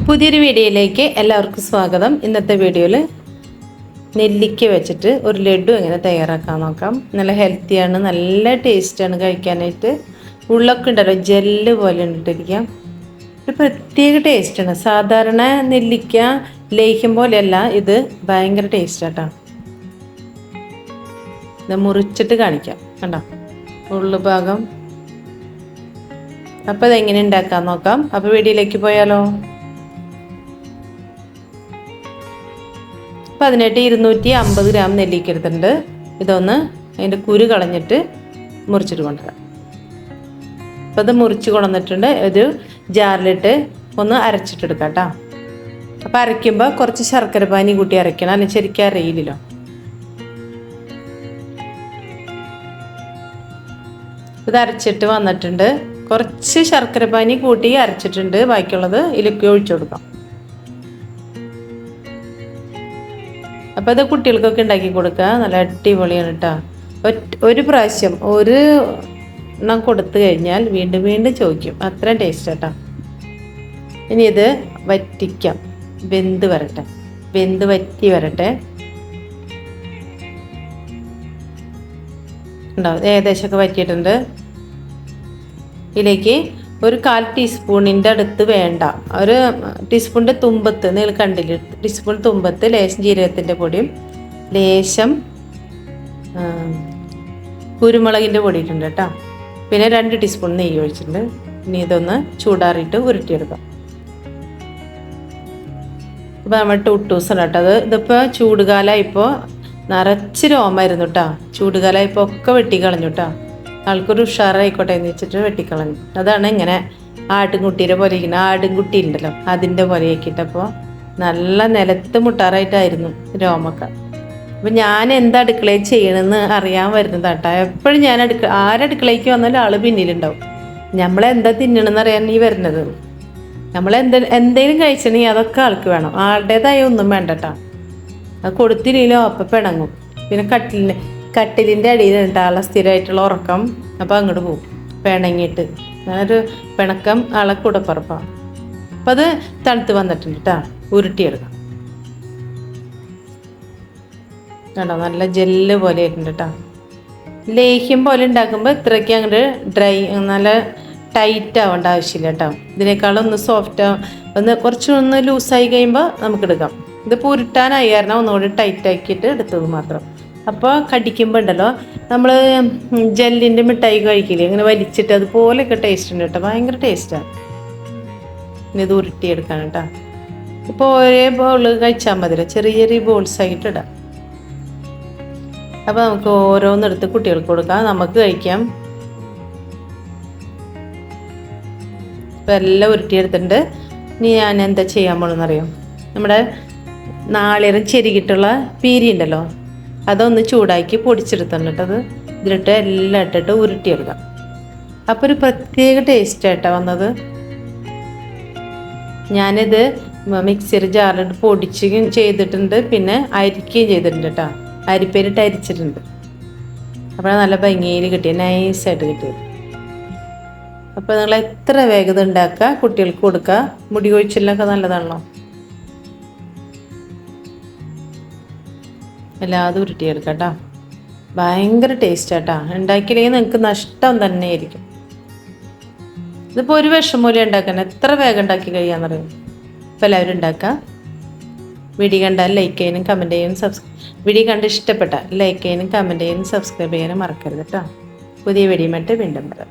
പുതിയൊരു വീഡിയോയിലേക്ക് എല്ലാവർക്കും സ്വാഗതം. ഇന്നത്തെ വീഡിയോയിൽ നെല്ലിക്ക വെച്ചിട്ട് ഒരു ലഡു എങ്ങനെ തയ്യാറാക്കാൻ നോക്കാം. നല്ല ഹെൽത്തിയാണ്, നല്ല ടേസ്റ്റാണ് കഴിക്കാനായിട്ട്. ഉള്ളൊക്കെ ഉണ്ടല്ലോ, ജെല്ല് പോലെ ഇട്ടിരിക്കാം. ഒരു പ്രത്യേക ടേസ്റ്റാണ്. സാധാരണ നെല്ലിക്ക ലേഹ്യം പോലെയല്ല, ഇത് ഭയങ്കര ടേസ്റ്റാട്ടോ. ഇത് മുറിച്ചിട്ട് കാണിക്കാം, കണ്ടോ ഉള്ളു ഭാഗം. അപ്പോൾ ഇതെങ്ങനെ ഉണ്ടാക്കാൻ നോക്കാം. അപ്പോൾ വീഡിയോയിലേക്ക് പോയാലോ. അപ്പോൾ അതിനായിട്ട് 250 ഗ്രാം നെല്ലിക്ക എടുത്തിട്ടുണ്ട്. ഇതൊന്ന് അതിൻ്റെ കുരു കളഞ്ഞിട്ട് മുറിച്ചിട്ട് കൊണ്ടുവരാം. അപ്പോൾ ഇത് മുറിച്ച് കൊണ്ടുവന്നിട്ടുണ്ട്. ഒരു ജാറിലിട്ട് ഒന്ന് അരച്ചിട്ടെടുക്കാം കേട്ടോ. അപ്പോൾ അരയ്ക്കുമ്പോൾ കുറച്ച് ശർക്കര പാനി കൂട്ടി അരയ്ക്കണം, അല്ലെങ്കിൽ ശരിക്കും അറിയില്ലല്ലോ. ഇത് അരച്ചിട്ട് വന്നിട്ടുണ്ട്. കുറച്ച് ശർക്കര പാനി കൂട്ടി അരച്ചിട്ടുണ്ട്. ബാക്കിയുള്ളത് ഇതിലേക്ക് ഒഴിച്ചു കൊടുക്കാം. അപ്പോൾ അത് കുട്ടികൾക്കൊക്കെ ഉണ്ടാക്കി കൊടുക്കുക. നല്ല അടിപൊളിയാണ് കേട്ടോ. ഒരു പ്രാവശ്യം ഒരു എണ്ണം കൊടുത്തു കഴിഞ്ഞാൽ വീണ്ടും വീണ്ടും ചോദിക്കും, അത്ര ടേസ്റ്റ് കേട്ടോ. ഇനി ഇത് വറ്റിക്കാം, വെന്ത് വറ്റി വരട്ടെ. ഉണ്ടാവും, ഏകദേശമൊക്കെ വറ്റിയിട്ടുണ്ട്. ഇതിലേക്ക് ഒരു 1/4 ടീസ്പൂണിൻ്റെ അടുത്ത് വേണ്ട, ഒരു ടീസ്പൂണിൻ്റെ തുമ്പത്ത്, നിങ്ങൾ കണ്ടില്ല, ടീസ്പൂൺ തുമ്പത്ത് ലേശം ജീരകത്തിൻ്റെ പൊടിയും ലേശം കുരുമുളകിൻ്റെ പൊടി ഇട്ടുണ്ട് കേട്ടോ. പിന്നെ 2 ടീസ്പൂൺ നെയ്യ് ഒഴിച്ചിട്ടുണ്ട്. ഇനി ഇതൊന്ന് ചൂടാറിയിട്ട് ഉരുട്ടിയെടുക്കാം. ഇപ്പോൾ നമ്മൾ ടൂട്ടൂസാണ് കേട്ടോ. ഇതിപ്പോൾ ചൂടുകാലം, ഇപ്പോൾ നിറച്ച് രോമായിരുന്നു കേട്ടോ. ചൂടുകാലം ഇപ്പോൾ ഒക്കെ വെട്ടിക്കളഞ്ഞു കേട്ടോ. ആൾക്കൊരു ഉഷാറായിക്കോട്ടെ എന്ന് വെച്ചിട്ട് വെട്ടിക്കളഞ്ഞു. അതാണ് ഇങ്ങനെ ആട്ടിൻകുട്ടീരെ പോലെ ഇരിക്കുന്നത്. ആട്ടിൻകുട്ടി ഉണ്ടല്ലോ, അതിൻ്റെ പോലെ ആക്കിയിട്ടപ്പോൾ നല്ല നിലത്ത് മുട്ടാറായിട്ടായിരുന്നു രോമൊക്കെ. അപ്പം ഞാൻ എന്താ അടുക്കളയിൽ ചെയ്യണമെന്ന് അറിയാൻ വരുന്നതാട്ടോ. എപ്പോഴും ഞാൻ ആരടുക്കളയ്ക്ക് വന്നാലും ആൾ പിന്നിലുണ്ടാവും. നമ്മളെന്താ തിന്നണമെന്ന് അറിയാൻ ഈ വരുന്നത്. എന്തെങ്കിലും കഴിച്ചിട്ടുണ്ടെങ്കിൽ അതൊക്കെ ആൾക്ക് വേണം. ആളുടേതായ ഒന്നും വേണ്ട കേട്ടോ. അത് കൊടുത്തില്ലല്ലോ അപ്പം പിണങ്ങും. പിന്നെ കട്ടിലിൻ്റെ അടിയിലുണ്ട് ആളെ സ്ഥിരമായിട്ടുള്ള ഉറക്കം. അപ്പോൾ അങ്ങോട്ട് പോകും പിണങ്ങിയിട്ട്. അങ്ങനൊരു പിണക്കം ആളെ കൂടപ്പുറപ്പാണ്. അപ്പം അത് തണുത്ത് വന്നിട്ടുണ്ട് കേട്ടോ. ഉരുട്ടിയെടുക്കാം കേട്ടോ. നല്ല ജെല്ല് പോലെ ആയിട്ടുണ്ട് കേട്ടോ. ലേഹ്യം പോലെ ഉണ്ടാക്കുമ്പോൾ ഇത്രയ്ക്ക് അങ്ങോട്ട് നല്ല ടൈറ്റ് ആവേണ്ട ആവശ്യമില്ല കേട്ടോ. ഇതിനേക്കാളും ഒന്ന് സോഫ്റ്റ്, കുറച്ചൊന്ന് ലൂസായി കഴിയുമ്പോൾ നമുക്കെടുക്കാം. ഇതിപ്പോൾ ഉരുട്ടാനായി കാരണം ഒന്നുകൂടി ടൈറ്റ് ആക്കിയിട്ട് എടുത്തത് മാത്രം. അപ്പോൾ കടിക്കുമ്പോൾ ഉണ്ടല്ലോ, നമ്മൾ ജെല്ലിൻ്റെ മിഠായി കഴിക്കില്ലേ, ഇങ്ങനെ വലിച്ചിട്ട് അതുപോലെയൊക്കെ ടേസ്റ്റ് ഉണ്ട് കേട്ടോ. ഭയങ്കര ടേസ്റ്റാണ്. ഇനി ഇത് ഉരുട്ടിയെടുക്കാൻ കേട്ടോ. ഇപ്പോൾ ഒരേ ബോൾ കഴിച്ചാൽ മതിയല്ലോ, ചെറിയ ചെറിയ ബോൾസ് ആയിട്ട് ഇടാം. അപ്പോൾ നമുക്ക് ഓരോന്നെടുത്ത് കുട്ടികൾക്ക് കൊടുക്കാം, നമുക്ക് കഴിക്കാം. ഇപ്പോൾ എല്ലാം ഉരുട്ടിയെടുത്തിട്ടുണ്ട്. ഇനി ഞാൻ എന്താ ചെയ്യാൻ പോകണമെന്നറിയാം. നമ്മുടെ നാളികേരം ചെരുകിയിട്ടുള്ള പീരി ഉണ്ടല്ലോ, അതൊന്ന് ചൂടാക്കി പൊടിച്ചെടുത്തിട്ടുണ്ട് കേട്ടോ. അത് ഇതിലിട്ട് എല്ലാം ഇട്ടിട്ട് ഉരുട്ടിയെടുക്കാം. അപ്പോൾ ഒരു പ്രത്യേക ടേസ്റ്റായിട്ടാണ് വന്നത്. ഞാനിത് മിക്സിയുടെ ജാറിലിട്ട് പൊടിച്ചുകയും ചെയ്തിട്ടുണ്ട്, പിന്നെ അരിക്കുകയും ചെയ്തിട്ടുണ്ട് കേട്ടോ. അരിപ്പേരിട്ട് അരിച്ചിട്ടുണ്ട്. അപ്പോൾ നല്ല ഭംഗിയിൽ കിട്ടിയത്, നൈസായിട്ട് കിട്ടിയത്. അപ്പോൾ നിങ്ങൾ എത്ര വേഗത ഉണ്ടാക്കുക, കുട്ടികൾക്ക് കൊടുക്കുക. മുടി കൊഴിച്ചിലൊക്കെ നല്ലതാണല്ലോ. എല്ലാതും ഉരുട്ടിയെടുക്കാം കേട്ടോ. ഭയങ്കര ടേസ്റ്റാട്ടോ. ഉണ്ടാക്കിയില്ലെങ്കിൽ നിങ്ങൾക്ക് നഷ്ടം തന്നെയായിരിക്കും. ഇതിപ്പോൾ ഒരു വിഷം മൂലം ഉണ്ടാക്കാൻ എത്ര വേഗം ഉണ്ടാക്കി കഴിയാമെന്നറിയാം. അപ്പോൾ എല്ലാവരും ഉണ്ടാക്കുക. വീഡിയോ കണ്ടാൽ ലൈക്ക് ചെയ്യാനും കമൻറ്റ് ചെയ്യാനും വീഡിയോ കണ്ട് ഇഷ്ടപ്പെട്ടാൽ ലൈക്ക് ചെയ്യാനും കമൻറ്റ് ചെയ്യാനും സബ്സ്ക്രൈബ് ചെയ്യാനും മറക്കരുത് കേട്ടോ. പുതിയ വീഡിയോ വീണ്ടും വരാം.